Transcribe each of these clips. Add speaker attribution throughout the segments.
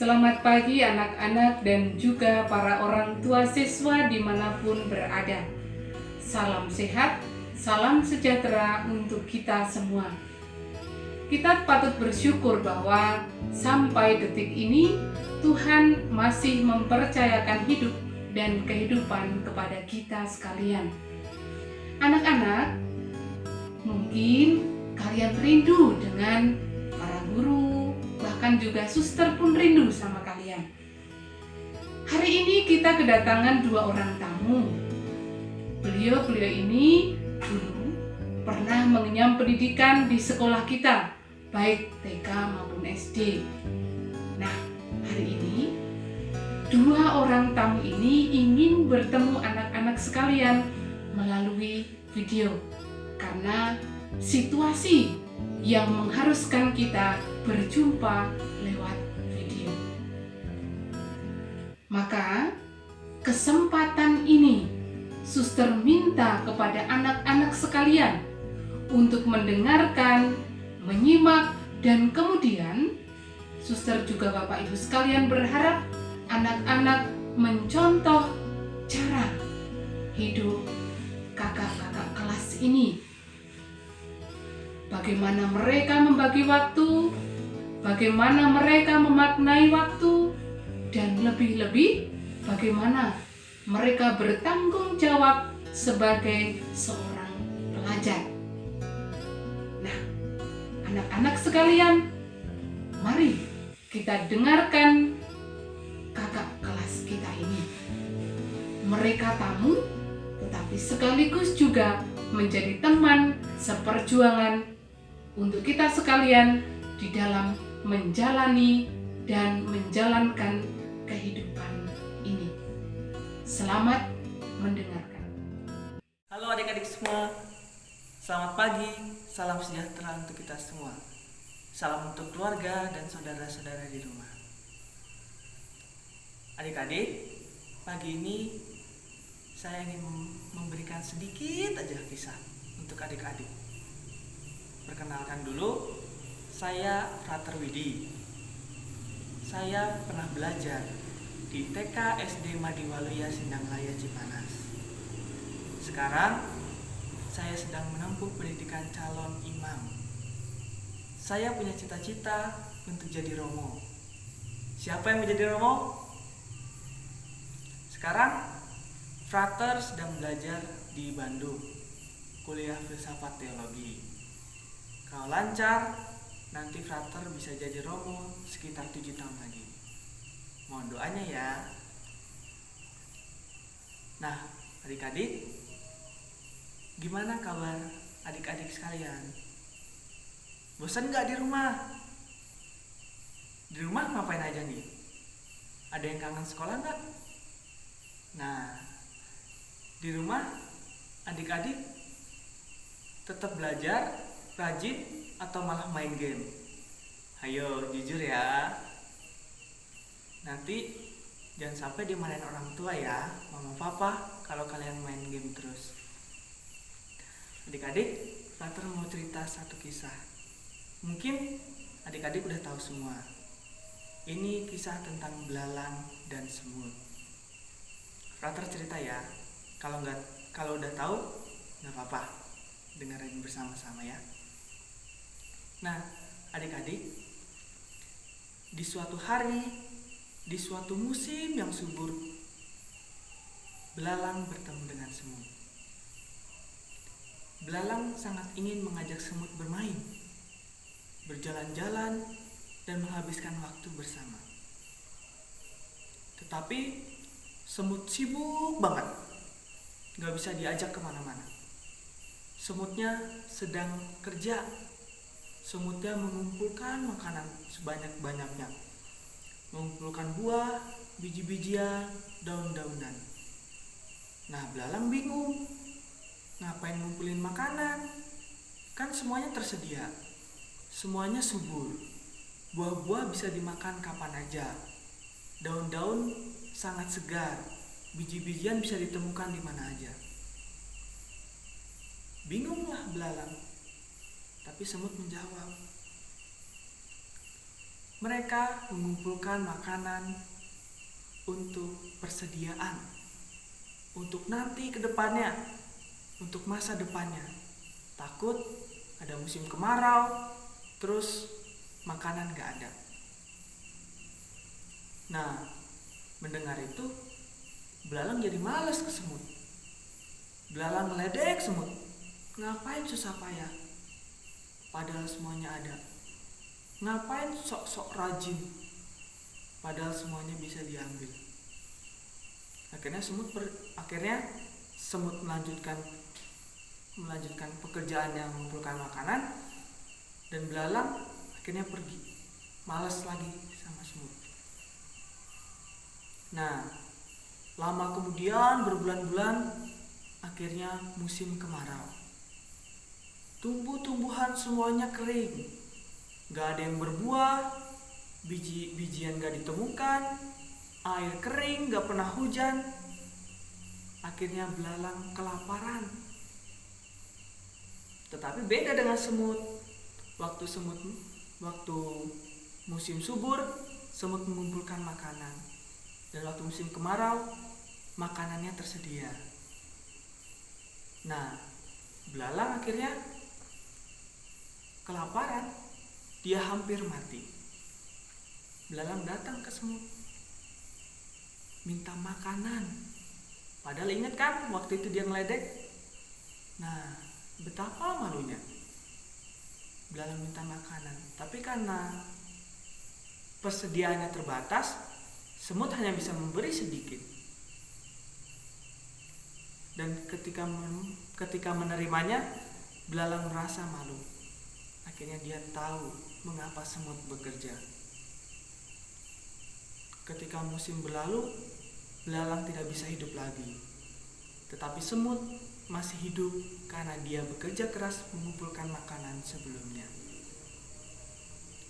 Speaker 1: Selamat pagi anak-anak dan juga para orang tua siswa dimanapun berada. Salam sehat, salam sejahtera untuk kita semua. Kita patut bersyukur bahwa sampai detik ini Tuhan masih mempercayakan hidup dan kehidupan kepada kita sekalian. Anak-anak, mungkin kalian rindu dengan para guru, bahkan juga suster pun rindu sama kalian. Hari ini kita kedatangan dua orang tamu. Beliau ini dulu pernah mengenyam pendidikan di sekolah kita, baik TK maupun SD. Nah, hari ini dua orang tamu ini ingin bertemu anak-anak sekalian melalui video, karena situasi yang mengharuskan kita berjumpa lewat video. Maka kesempatan ini suster minta kepada anak-anak sekalian untuk mendengarkan, menyimak, dan kemudian suster juga Bapak Ibu sekalian berharap anak-anak mencontoh cara hidup kakak-kakak kelas ini. Bagaimana mereka membagi waktu, bagaimana mereka memaknai waktu, dan lebih-lebih bagaimana mereka bertanggung jawab sebagai seorang pelajar. Nah, anak-anak sekalian, mari kita dengarkan kakak kelas kita ini. Mereka tamu, tetapi sekaligus juga menjadi teman seperjuangan untuk kita sekalian di dalam menjalani dan menjalankan kehidupan ini. Selamat mendengarkan.
Speaker 2: Halo adik-adik semua, selamat pagi, salam sejahtera untuk kita semua. Salam untuk keluarga dan saudara-saudara di rumah. Adik-adik, pagi ini saya ingin memberikan sedikit aja kisah untuk adik-adik. Perkenalkan dulu, saya Frater Widi. Saya pernah belajar di TK SD Madiwaluya Sindanglaya Cipanas. Sekarang saya sedang menempuh pendidikan calon imam. Saya punya cita-cita untuk jadi romo. Siapa yang menjadi romo? Sekarang Frater sedang belajar di Bandung, kuliah filsafat teologi. Kalau lancar, nanti Frater bisa jadi romo sekitar 7 tahun lagi. Mohon doanya ya. Nah, adik-adik, gimana kabar adik-adik sekalian? Bosan gak di rumah? Di rumah ngapain aja nih? Ada yang kangen sekolah gak? Nah, di rumah adik-adik tetap belajar, rajin, atau malah main game? Ayo jujur ya. Nanti jangan sampai dimarahin orang tua ya, mama papa, kalau kalian main game terus. Adik-adik, Frater mau cerita satu kisah. Mungkin adik-adik udah tahu semua. Ini kisah tentang belalang dan semut. Frater cerita ya. Kalau udah tahu, nggak apa-apa, dengerin bersama-sama ya. Nah, adik-adik, di suatu hari, di suatu musim yang subur, belalang bertemu dengan semut. Belalang sangat ingin mengajak semut bermain, berjalan-jalan, dan menghabiskan waktu bersama. Tetapi semut sibuk banget, gak bisa diajak kemana-mana. Semutnya sedang kerja. Semutnya mengumpulkan makanan sebanyak-banyaknya, mengumpulkan buah, biji-bijian, daun-daunan. Nah, belalang bingung, ngapain ngumpulin makanan? Kan semuanya tersedia, semuanya subur. Buah-buah bisa dimakan kapan aja, daun-daun sangat segar, biji-bijian bisa ditemukan di mana aja. Bingunglah belalang. Tapi semut menjawab, mereka mengumpulkan makanan untuk persediaan, untuk nanti ke depannya, untuk masa depannya. Takut ada musim kemarau, terus makanan gak ada. Nah, mendengar itu, belalang jadi malas ke semut. Belalang ngeledek semut. Ngapain susah payah? Padahal semuanya ada. Ngapain sok-sok rajin? Padahal semuanya bisa diambil. Akhirnya semut melanjutkan pekerjaan yang mengumpulkan makanan, dan belalang akhirnya pergi. Malas lagi sama semut. Nah, lama kemudian berbulan-bulan, akhirnya musim kemarau. Tumbuh-tumbuhan semuanya kering, gak ada yang berbuah, bijian gak ditemukan, air kering, gak pernah hujan. Akhirnya belalang kelaparan. Tetapi beda dengan semut. Waktu musim subur, semut mengumpulkan makanan. Dan waktu musim kemarau, makanannya tersedia. Nah, belalang akhirnya kelaparan. Dia hampir mati. Belalang datang ke semut, minta makanan. Padahal ingat kan waktu itu dia ngeledek. Nah, betapa malunya. Belalang minta makanan, tapi karena persediaannya terbatas, semut hanya bisa memberi sedikit. Dan ketika menerimanya, belalang merasa malu. Akhirnya dia tahu mengapa semut bekerja. Ketika musim berlalu, belalang tidak bisa hidup lagi. Tetapi semut masih hidup karena dia bekerja keras mengumpulkan makanan sebelumnya.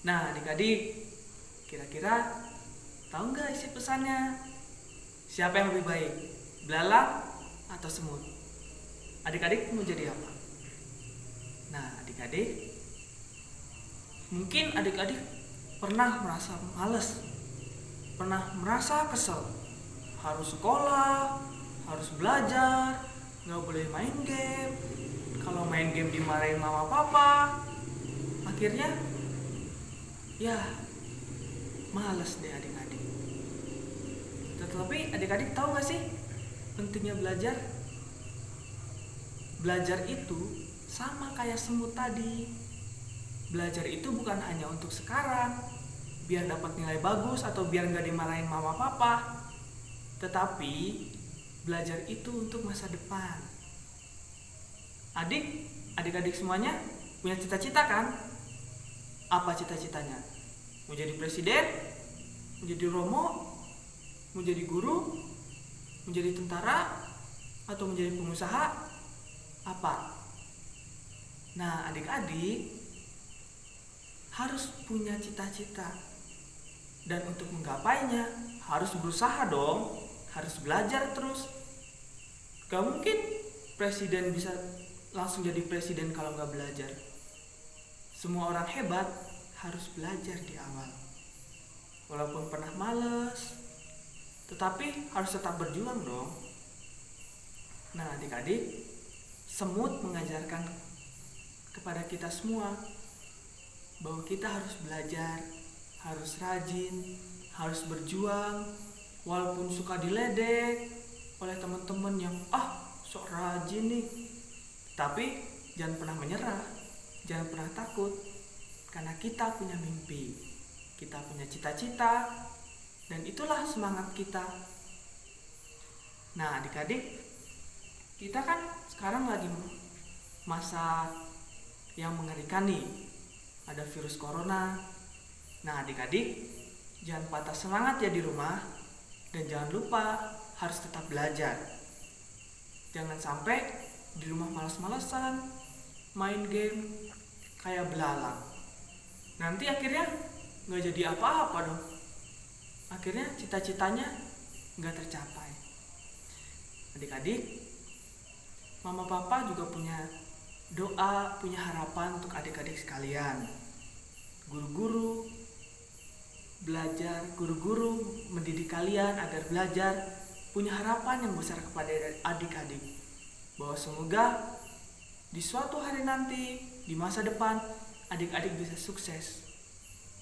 Speaker 2: Nah, adik-adik, kira-kira tahu nggak isi pesannya? Siapa yang lebih baik, belalang atau semut? Adik-adik mau jadi apa? Nah, adik-adik, mungkin adik-adik pernah merasa malas, pernah merasa kesel. Harus sekolah, harus belajar, gak boleh main game. Kalau main game dimarahin mama papa. Akhirnya, ya malas deh adik-adik. Tetapi adik-adik tahu gak sih pentingnya belajar? Belajar itu sama kayak semut tadi. Belajar itu bukan hanya untuk sekarang, biar dapat nilai bagus atau biar gak dimarahin mama papa. Tetapi belajar itu untuk masa depan. Adik-adik semuanya punya cita-cita kan? Apa cita-citanya? Mau jadi presiden? Mau jadi romo? Mau jadi guru? Mau jadi tentara? Atau mau jadi pengusaha? Apa? Nah, adik-adik harus punya cita-cita. Dan untuk menggapainya harus berusaha dong. Harus belajar terus. Gak mungkin presiden bisa langsung jadi presiden kalau gak belajar. Semua orang hebat harus belajar di awal. Walaupun pernah malas, tetapi harus tetap berjuang dong. Nah, adik-adik, semut mengajarkan kepada kita semua bahwa kita harus belajar, harus rajin, harus berjuang. Walaupun suka diledek oleh teman-teman yang sok rajin nih, tapi jangan pernah menyerah, jangan pernah takut, karena kita punya mimpi, kita punya cita-cita, dan itulah semangat kita. Nah, adik-adik, kita kan sekarang lagi masa yang mengerikan nih, ada virus corona. Nah, adik-adik, jangan patah semangat ya di rumah. Dan jangan lupa harus tetap belajar. Jangan sampai di rumah malas-malasan, main game kayak belalang. Nanti akhirnya gak jadi apa-apa dong. Akhirnya cita-citanya gak tercapai. Adik-adik, mama papa juga punya doa, punya harapan untuk adik-adik sekalian. Guru-guru, belajar, guru-guru mendidik kalian agar belajar, punya harapan yang besar kepada adik-adik, bahwa semoga di suatu hari nanti, di masa depan, adik-adik bisa sukses,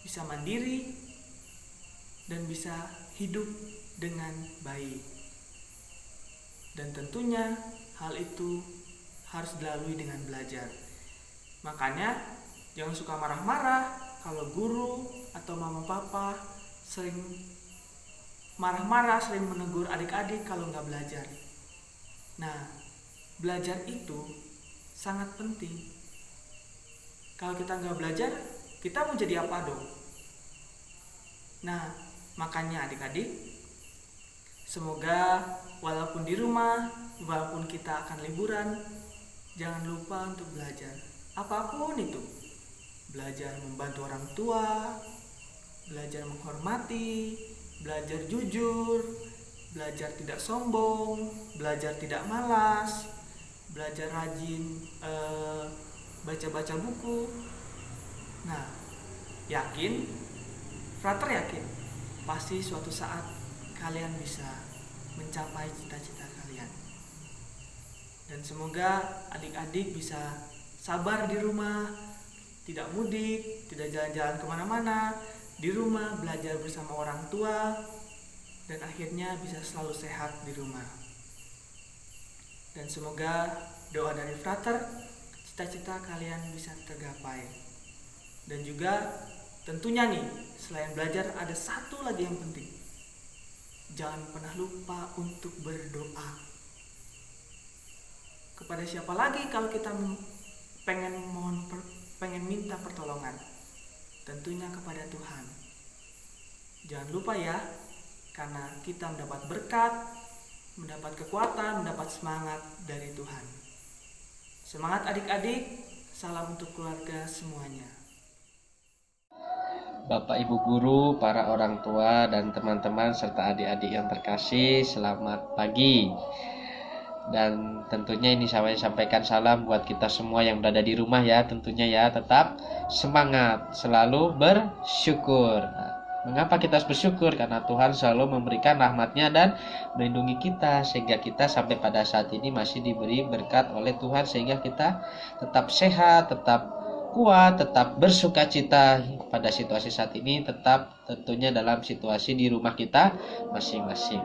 Speaker 2: bisa mandiri, dan bisa hidup dengan baik. Dan tentunya hal itu harus dilalui dengan belajar. Makanya jangan suka marah-marah kalau guru atau mama papa sering marah-marah, sering menegur adik-adik kalau nggak belajar. Nah, belajar itu sangat penting. Kalau kita nggak belajar, kita mau jadi apa dong? Nah, makanya adik-adik, semoga walaupun di rumah, walaupun kita akan liburan, jangan lupa untuk belajar. Apapun itu, belajar membantu orang tua, belajar menghormati, belajar jujur, belajar tidak sombong, belajar tidak malas, belajar rajin baca-baca buku. Nah, Frater yakin pasti suatu saat kalian bisa mencapai cita-cita kalian. Dan semoga adik-adik bisa sabar di rumah, tidak mudik, tidak jalan-jalan kemana-mana, di rumah belajar bersama orang tua, dan akhirnya bisa selalu sehat di rumah. Dan semoga doa dari Frater, cita-cita kalian bisa tergapai. Dan juga tentunya nih, selain belajar ada satu lagi yang penting. Jangan pernah lupa untuk berdoa. Kepada siapa lagi kalau kita pengen minta pertolongan? Tentunya kepada Tuhan. Jangan lupa ya, karena kita mendapat berkat, mendapat kekuatan, mendapat semangat dari Tuhan. Semangat adik-adik, salam untuk keluarga semuanya.
Speaker 3: Bapak Ibu Guru, para orang tua dan teman-teman serta adik-adik yang terkasih, selamat pagi. Dan tentunya ini saya sampaikan salam buat kita semua yang berada di rumah ya, tentunya ya, tetap semangat, selalu bersyukur. Mengapa kita harus bersyukur? Karena Tuhan selalu memberikan rahmat-Nya dan melindungi kita, sehingga kita sampai pada saat ini masih diberi berkat oleh Tuhan, sehingga kita tetap sehat, tetap kuat, tetap bersuka cita pada situasi saat ini, tetap tentunya dalam situasi di rumah kita masing-masing.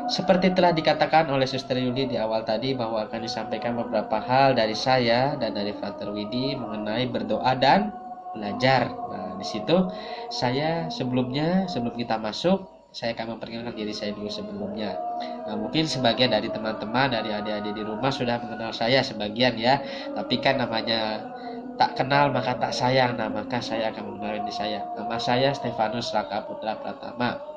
Speaker 3: Seperti telah dikatakan oleh Suster Yuli di awal tadi, bahwa akan disampaikan beberapa hal dari saya dan dari Frater Widi mengenai berdoa dan belajar. Nah, di situ saya sebelum kita masuk, saya akan memperkenalkan diri saya dulu sebelumnya. Nah, mungkin sebagian dari teman-teman, dari adik-adik di rumah sudah mengenal saya sebagian ya, tapi kan namanya tak kenal maka tak sayang. Nah, maka saya akan mengenalkan diri saya. Nama saya Stefanus Raka Putra Pratama.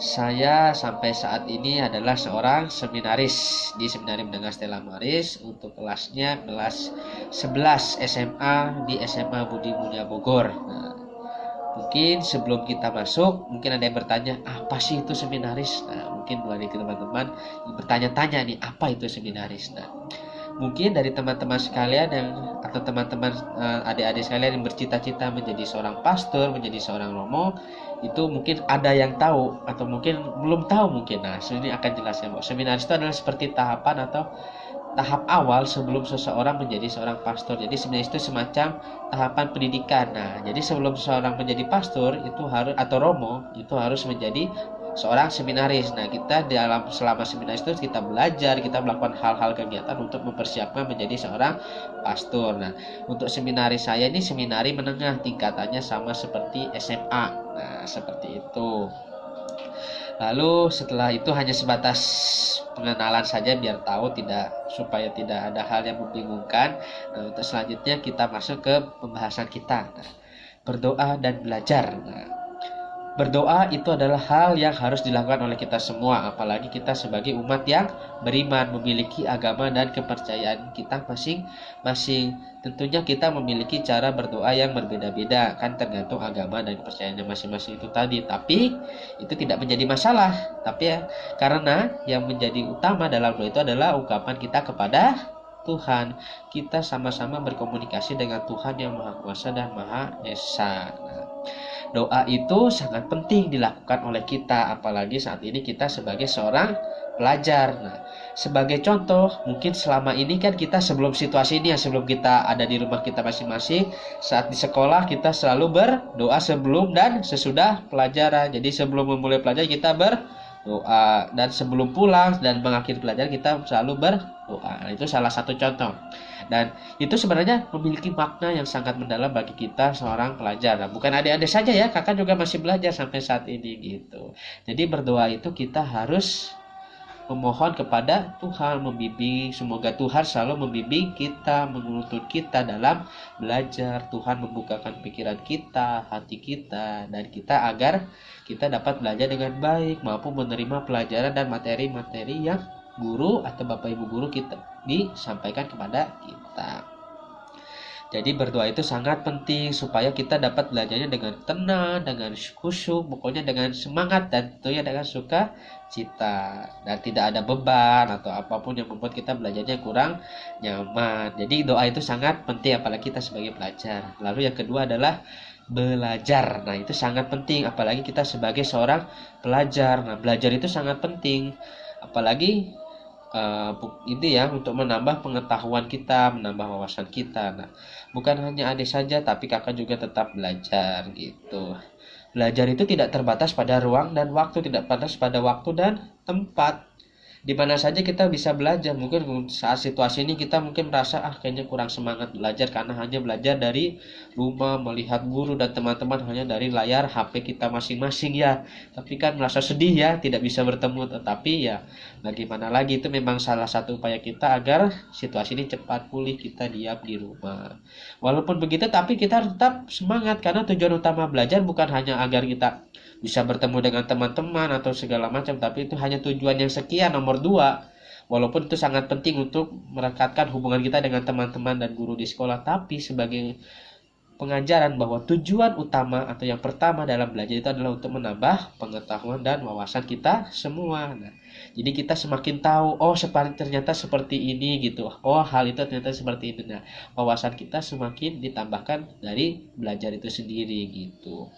Speaker 3: Saya sampai saat ini adalah seorang seminaris di Seminari Menengah Stella Maris, untuk kelasnya kelas 11 SMA di SMA Budi Mulia Bogor. Nah, mungkin sebelum kita masuk, mungkin ada yang bertanya, apa sih itu seminaris? Nah, mungkin dari teman-teman bertanya-tanya nih, apa itu seminaris? Nah, mungkin dari teman-teman sekalian atau teman-teman adik-adik sekalian yang bercita-cita menjadi seorang pastor, menjadi seorang romo, itu mungkin ada yang tahu atau mungkin belum tahu mungkin. Nah, ini akan jelaskan bahwa seminaris itu adalah seperti tahapan atau tahap awal sebelum seseorang menjadi seorang pastor. Jadi seminaris itu semacam tahapan pendidikan. Nah, jadi sebelum seseorang menjadi pastor itu harus, atau romo, itu harus menjadi seorang seminaris. Nah, kita selama seminaris itu kita belajar, kita melakukan hal-hal kegiatan untuk mempersiapkan menjadi seorang pastor. Nah, untuk seminaris saya ini seminari menengah, tingkatannya sama seperti SMA. Nah, seperti itu. Lalu setelah itu hanya sebatas pengenalan saja biar tahu, supaya tidak ada hal yang membingungkan. Nah, untuk selanjutnya kita masuk ke pembahasan kita. Nah, berdoa dan belajar. Nah, berdoa itu adalah hal yang harus dilakukan oleh kita semua, apalagi kita sebagai umat yang beriman, memiliki agama dan kepercayaan kita masing-masing. Tentunya kita memiliki cara berdoa yang berbeda-beda, kan tergantung agama dan kepercayaannya masing-masing itu tadi. Tapi itu tidak menjadi masalah. Tapi ya, karena yang menjadi utama dalam doa itu adalah ungkapan kita kepada Tuhan. Kita sama-sama berkomunikasi dengan Tuhan yang Maha Kuasa dan Maha Esa. doa itu sangat penting dilakukan oleh kita, apalagi saat ini kita sebagai seorang pelajar. Nah, sebagai contoh, mungkin selama ini kan kita sebelum situasi ini ya, sebelum kita ada di rumah kita masing-masing, saat di sekolah kita selalu berdoa sebelum dan sesudah pelajaran. Jadi sebelum memulai pelajaran kita berdoa, dan sebelum pulang dan mengakhiri pelajaran kita selalu berdoa. Nah, itu salah satu contoh. Dan itu sebenarnya memiliki makna yang sangat mendalam bagi kita seorang pelajar. Nah, bukan adik-adik saja ya, kakak juga masih belajar sampai saat ini gitu. Jadi berdoa itu kita harus memohon kepada Tuhan membimbing, semoga Tuhan selalu membimbing kita, menuntun kita dalam belajar. Tuhan membukakan pikiran kita, hati kita, dan kita agar kita dapat belajar dengan baik, mampu menerima pelajaran dan materi-materi yang guru atau bapak ibu guru kita disampaikan kepada kita. Jadi berdoa itu sangat penting supaya kita dapat belajarnya dengan tenang, dengan khusyuk, pokoknya dengan semangat dan tentunya dengan sukacita, dan tidak ada beban atau apapun yang membuat kita belajarnya kurang nyaman. Jadi doa itu sangat penting apalagi kita sebagai pelajar. Lalu yang kedua adalah belajar. Nah, itu sangat penting apalagi kita sebagai seorang pelajar. Nah, belajar itu sangat penting apalagi itu ya, untuk menambah pengetahuan kita, menambah wawasan kita. Nah, bukan hanya adik saja, tapi kakak juga tetap belajar gitu. Belajar itu tidak terbatas pada ruang dan waktu, tidak terbatas pada waktu dan tempat. Di mana saja kita bisa belajar. Mungkin saat situasi ini kita mungkin merasa kayaknya kurang semangat belajar karena hanya belajar dari rumah, melihat guru dan teman-teman hanya dari layar HP kita masing-masing ya. Tapi kan merasa sedih ya, tidak bisa bertemu. Tetapi ya bagaimana lagi, itu memang salah satu upaya kita agar situasi ini cepat pulih, kita diam di rumah. Walaupun begitu tapi kita tetap semangat karena tujuan utama belajar bukan hanya agar kita bisa bertemu dengan teman-teman atau segala macam, tapi itu hanya tujuan yang sekian, nomor 2. Walaupun itu sangat penting untuk merekatkan hubungan kita dengan teman-teman dan guru di sekolah, tapi sebagai pengajaran bahwa tujuan utama atau yang pertama dalam belajar itu adalah untuk menambah pengetahuan dan wawasan kita semua. Nah, jadi kita semakin tahu, ternyata seperti ini gitu. Hal itu ternyata seperti ini. Nah, wawasan kita semakin ditambahkan dari belajar itu sendiri gitu.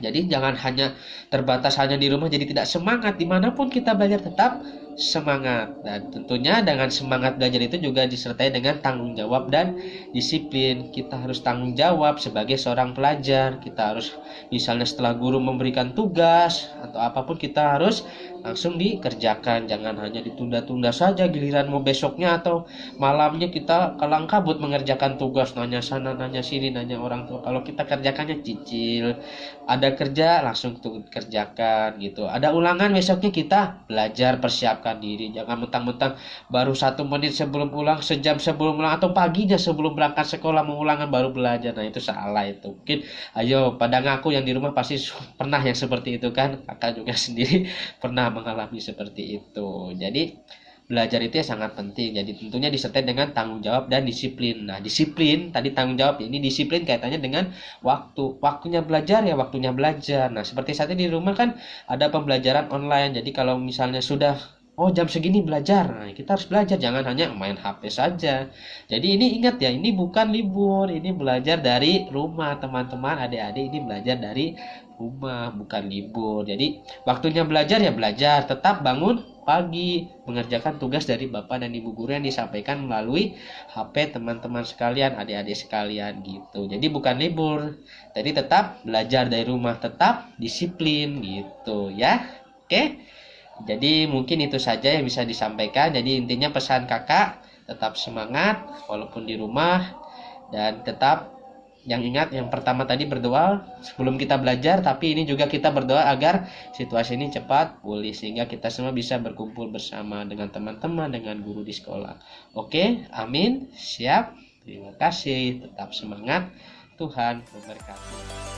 Speaker 3: Jadi jangan hanya terbatas hanya di rumah jadi tidak semangat. Dimanapun kita belajar tetap semangat. Dan tentunya dengan semangat belajar itu juga disertai dengan tanggung jawab dan disiplin. Kita harus tanggung jawab sebagai seorang pelajar. Kita harus misalnya setelah guru memberikan tugas atau apapun kita harus langsung dikerjakan. Jangan hanya ditunda-tunda saja, giliran mau besoknya atau malamnya kita kalang kabut mengerjakan tugas, nanya sana nanya sini, nanya orang tua. Kalau kita kerjakannya cicil, ada kerja langsung tuh kerjakan gitu. Ada ulangan besoknya kita belajar, persiapkan diri. Jangan mentang-mentang baru 1 menit sebelum pulang, sejam sebelum pulang, atau paginya sebelum berangkat sekolah mau ulangan baru belajar. Nah, itu salah itu. Mungkin ayo pada ngaku yang di rumah pasti pernah yang seperti itu kan. Kakak juga sendiri pernah mengalami seperti itu. Jadi belajar itu ya sangat penting. Jadi tentunya disertai dengan tanggung jawab dan disiplin. Nah, disiplin tadi tanggung jawab, ini disiplin kaitannya dengan waktu. Waktunya belajar ya waktunya belajar. Nah, seperti saat ini di rumah kan ada pembelajaran online. Jadi kalau misalnya sudah jam segini belajar, nah kita harus belajar, jangan hanya main HP saja. Jadi ini ingat ya, ini bukan libur, ini belajar dari rumah teman-teman, adik-adik, ini belajar dari rumah, bukan libur. Jadi waktunya belajar ya belajar, tetap bangun pagi, mengerjakan tugas dari bapak dan ibu guru yang disampaikan melalui HP teman-teman sekalian, adik-adik sekalian gitu. Jadi bukan libur, jadi tetap belajar dari rumah, tetap disiplin gitu ya. Oke. Jadi mungkin itu saja yang bisa disampaikan. Jadi intinya pesan kakak, tetap semangat walaupun di rumah, dan tetap yang ingat yang pertama tadi berdoa sebelum kita belajar, tapi ini juga kita berdoa agar situasi ini cepat pulih sehingga kita semua bisa berkumpul bersama dengan teman-teman, dengan guru di sekolah. Oke, amin, siap. Terima kasih, tetap semangat. Tuhan memberkati.